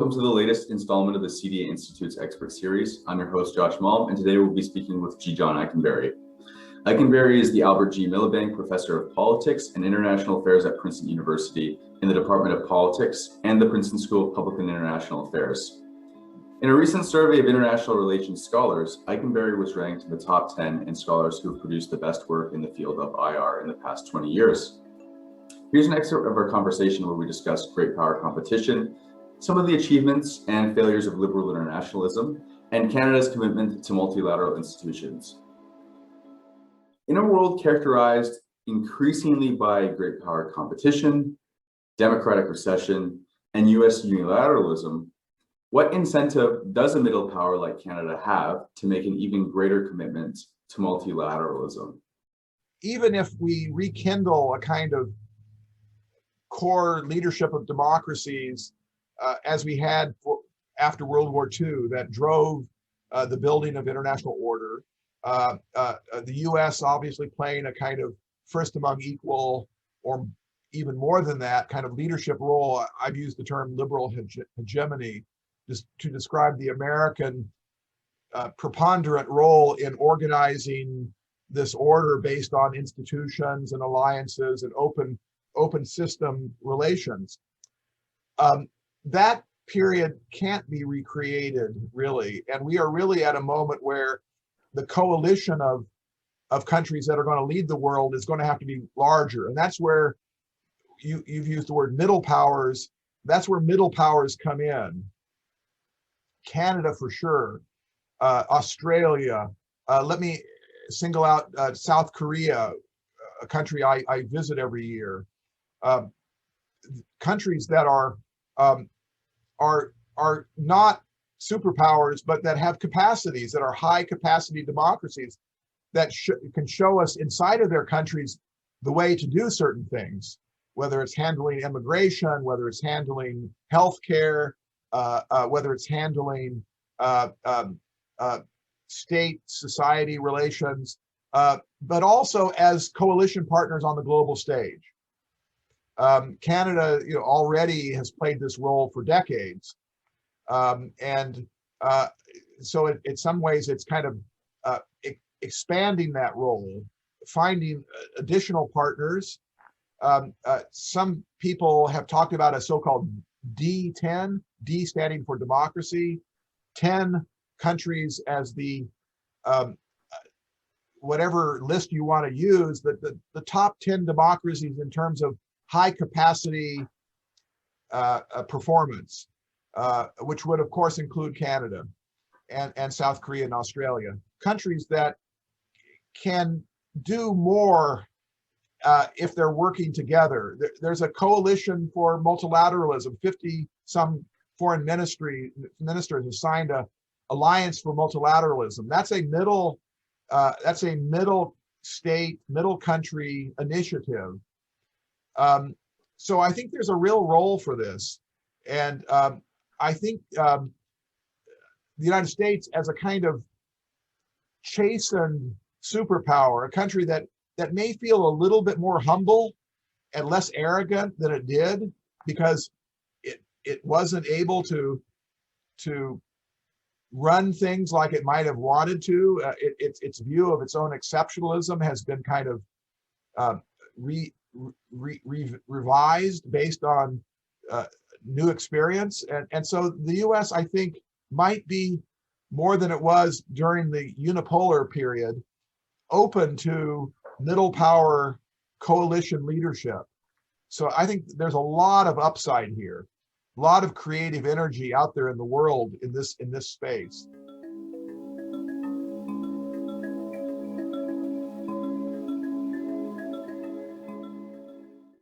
Welcome to the latest installment of the CDA Institute's Expert Series. I'm your host, Josh Malm, and today we'll be speaking with G. John Ikenberry. Ikenberry is the Albert G. Miliband Professor of Politics and International Affairs at Princeton University in the Department of Politics and the Princeton School of Public and International Affairs. In a recent survey of international relations scholars, Ikenberry was ranked in the top 10 in scholars who have produced the best work in the field of IR in the past 20 years. Here's an excerpt of our conversation where we discussed great power competition, some of the achievements and failures of liberal internationalism, and Canada's commitment to multilateral institutions. In a world characterized increasingly by great power competition, democratic recession, and US unilateralism, what incentive does a middle power like Canada have to make an even greater commitment to multilateralism? Even if we rekindle a kind of core leadership of democracies as we had after World War II that drove the building of international order, the US obviously playing a kind of first among equal, or even more than that, kind of leadership role. I've used the term liberal hegemony just to describe the American preponderant role in organizing this order based on institutions and alliances and open system relations. That period can't be recreated, really. And we are really at a moment where the coalition of countries that are going to lead the world is going to have to be larger. And that's where you've used the word middle powers. That's where middle powers come in. Canada, for sure. Australia. Let me single out South Korea, a country I visit every year. Countries that are not superpowers, but that have capacities, that are high capacity democracies that can show us inside of their countries the way to do certain things, whether it's handling immigration, whether it's handling healthcare, whether it's handling state-society relations, but also as coalition partners on the global stage. Canada, already has played this role for decades, and so in some ways it's kind of expanding that role, finding additional partners. Some people have talked about a so-called D10, D standing for democracy, 10 countries as the whatever list you want to use, the top 10 democracies in terms of high capacity performance, which would of course include Canada and South Korea and Australia. Countries that can do more if they're working together. There's a coalition for multilateralism. 50 some foreign ministers have signed a alliance for multilateralism. That's a middle state, middle country initiative. So I think there's a real role for this. And I think the United States, as a kind of chastened superpower, a country that may feel a little bit more humble and less arrogant than it did, because it wasn't able to run things like it might have wanted to. Its view of its own exceptionalism has been kind of revised based on new experience. And so the US, I think, might be, more than it was during the unipolar period, open to middle power coalition leadership. So I think there's a lot of upside here, a lot of creative energy out there in the world in this space.